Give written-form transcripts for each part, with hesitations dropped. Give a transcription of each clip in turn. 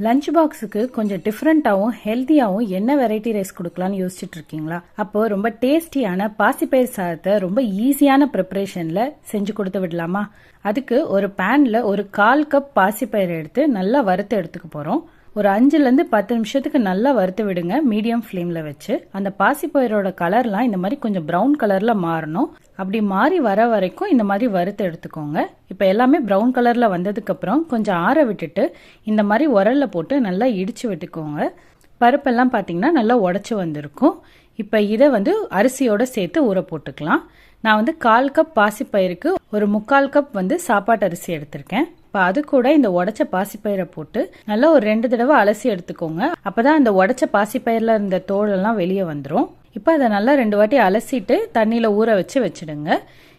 Lunch பாக்ஸுக்கு கொஞ்சம் டிஃப்ரெண்டாகவும் ஹெல்த்தியாகவும் என்ன வெரைட்டி ரைஸ் கொடுக்கலாம்னு யோசிச்சுட்டு இருக்கீங்களா? அப்போ ரொம்ப டேஸ்டியான பாசிப்பயிர் சாதத்தை ரொம்ப ஈஸியான ப்ரிப்பரேஷன்ல செஞ்சு கொடுத்து விடலாமா? அதுக்கு ஒரு பேன்ல ஒரு 1/4 கப் பாசிப்பயிர் எடுத்து நல்லா வறுத்து எடுத்துக்க போறோம். ஒரு 5லேருந்து 10 நிமிஷத்துக்கு நல்லா வறுத்து விடுங்க மீடியம் ஃப்ளேம்ல வச்சு. அந்த பாசிப்பயிரோட கலர்லாம் இந்த மாதிரி கொஞ்சம் ப்ரௌன் கலர்ல மாறணும். அப்படி மாறி வர வரைக்கும் இந்த மாதிரி வறுத்து எடுத்துக்கோங்க. இப்போ எல்லாமே ப்ரௌன் கலர்ல வந்ததுக்கு அப்புறம் கொஞ்சம் ஆற விட்டுட்டு இந்த மாதிரி உரல்ல போட்டு நல்லா இடிச்சு விட்டுக்கோங்க. பருப்பெல்லாம் பார்த்தீங்கன்னா நல்லா உடச்சி வந்திருக்கும். இப்போ இதை அரிசியோட சேர்த்து ஊற போட்டுக்கலாம். நான் 1/4 கப் பாசிப்பயிருக்கு ஒரு 3/4 கப் சாப்பாட்டு அரிசி எடுத்திருக்கேன். இப்போ அது கூட இந்த உடைச்ச பாசிப்பயிரை போட்டு நல்லா ஒரு 2 தடவை அலசி எடுத்துக்கோங்க. அப்பதான் அந்த உடைச்ச பாசிப்பயிரில் இருந்த தோலெல்லாம் வெளியே வந்துடும். இப்போ அதை நல்லா 2 வாட்டி அலசிட்டு தண்ணியில் ஊற வச்சிடுங்க.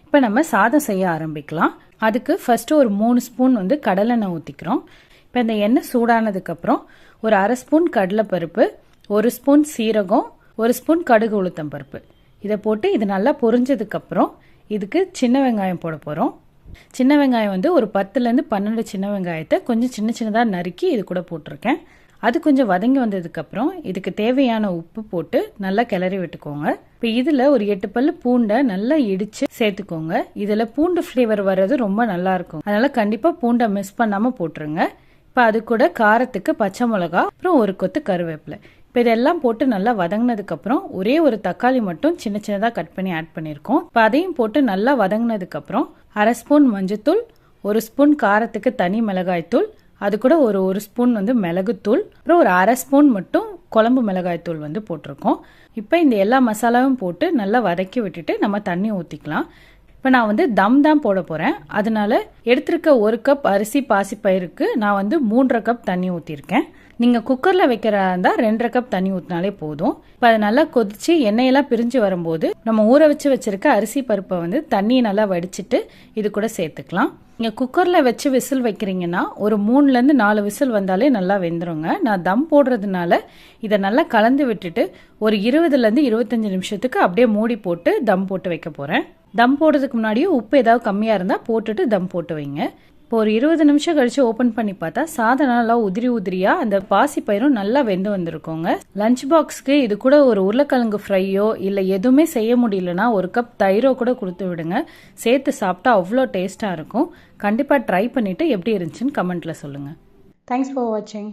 இப்போ நம்ம சாதம் செய்ய ஆரம்பிக்கலாம். அதுக்கு ஃபர்ஸ்ட் ஒரு 3 ஸ்பூன் கடலெண்ணெய் ஊற்றிக்கிறோம். இப்போ இந்த எண்ணெய் சூடானதுக்கப்புறம் ஒரு 1/2 ஸ்பூன் கடலைப்பருப்பு, 1 ஸ்பூன் சீரகம், 1 ஸ்பூன் கடுகு உளுத்தம் பருப்பு இதை போட்டு இது நல்லா பொரிஞ்சதுக்கப்புறம் இதுக்கு சின்ன வெங்காயம் போட போகிறோம். சின்ன வெங்காயம் ஒரு 10லேருந்து 12 சின்ன வெங்காயத்தை கொஞ்சம் சின்ன சின்னதாக நறுக்கி இது கூட போட்டிருக்கேன். அது கொஞ்சம் வதங்கி வந்ததுக்கப்புறம் இதுக்கு தேவையான உப்பு போட்டு நல்லா கிளறி விட்டுக்கோங்க. இப்போ இதில் ஒரு 8 பல்லு பூண்டை நல்லா இடித்து சேர்த்துக்கோங்க. இதில் பூண்டு ஃப்ளேவர் வர்றது ரொம்ப நல்லா இருக்கும். அதனால கண்டிப்பாக பூண்டை மிஸ் பண்ணாமல் போட்டுருங்க. இப்போ அது கூட காரத்துக்கு பச்சை மிளகா, அப்புறம் ஒரு கொத்து கருவேப்பிலை. இப்போ இதெல்லாம் போட்டு நல்லா வதங்கினதுக்கப்புறம் ஒரே ஒரு தக்காளி மட்டும் சின்ன சின்னதாக கட் பண்ணி ஆட் பண்ணியிருக்கோம். இப்போ அதையும் போட்டு நல்லா வதங்கினதுக்கப்புறம் 1/2 ஸ்பூன் மஞ்சத்தூள், 1 ஸ்பூன் காரத்துக்கு தனி மிளகாய்த்தூள், அது கூட ஒரு ஸ்பூன் மிளகுத்தூள், அப்புறம் ஒரு 1/2 ஸ்பூன் மட்டும் குழம்பு மிளகாய்த்தூள் போட்டிருக்கோம். இப்போ இந்த எல்லா மசாலாவும் போட்டு நல்லா வதக்கி விட்டுட்டு நம்ம தண்ணி ஊற்றிக்கலாம். இப்போ நான் தம் தான் போட போகிறேன். அதனால எடுத்திருக்க 1 கப் அரிசி பாசிப்பயிருக்கு நான் 3.5 கப் தண்ணி ஊற்றிருக்கேன். நீங்கள் குக்கரில் வைக்கிறதா இருந்தால் 2.5 கப் தண்ணி ஊற்றினாலே போதும். இப்போ அது நல்லா கொதிச்சு எண்ணெயெல்லாம் பிரிஞ்சு வரும்போது நம்ம ஊற வச்சிருக்க அரிசி பருப்பை தண்ணியை நல்லா வடிச்சிட்டு இது கூட சேர்த்துக்கலாம். நீங்கள் குக்கரில் வச்சு விசில் வைக்கிறீங்கன்னா ஒரு 3லேருந்து 4 விசில் வந்தாலே நல்லா வெந்துருங்க. நான் தம் போடுறதுனால இதை நல்லா கலந்து விட்டுட்டு ஒரு 20லேருந்து 25 நிமிஷத்துக்கு அப்படியே மூடி போட்டு தம் போட்டு வைக்க போகிறேன். தம் போடுறதுக்கு முன்னாடியே உப்பு ஏதாவது கம்மியாக இருந்தால் போட்டுட்டு தம் போட்டு வைங்க. இப்போ ஒரு 20 நிமிஷம் கழிச்சு ஓப்பன் பண்ணி பார்த்தா சாதம் நல்லா உதிரியா அந்த பாசிப்பயிரும் நல்லா வெந்து வந்திருக்கோங்க. லஞ்ச் பாக்ஸ்க்கு இது கூட ஒரு உருளைக்கிழங்கு ஃப்ரையோ இல்லை எதுவுமே செய்ய முடியலன்னா 1 கப் தயிரோ கூட கொடுத்து விடுங்க. சேர்த்து சாப்பிட்டா அவ்வளோ டேஸ்டாக இருக்கும். கண்டிப்பாக ட்ரை பண்ணிட்டு எப்படி இருந்துச்சுன்னு கமெண்ட்ல சொல்லுங்க. தேங்க்ஸ் ஃபார் வாட்சிங்.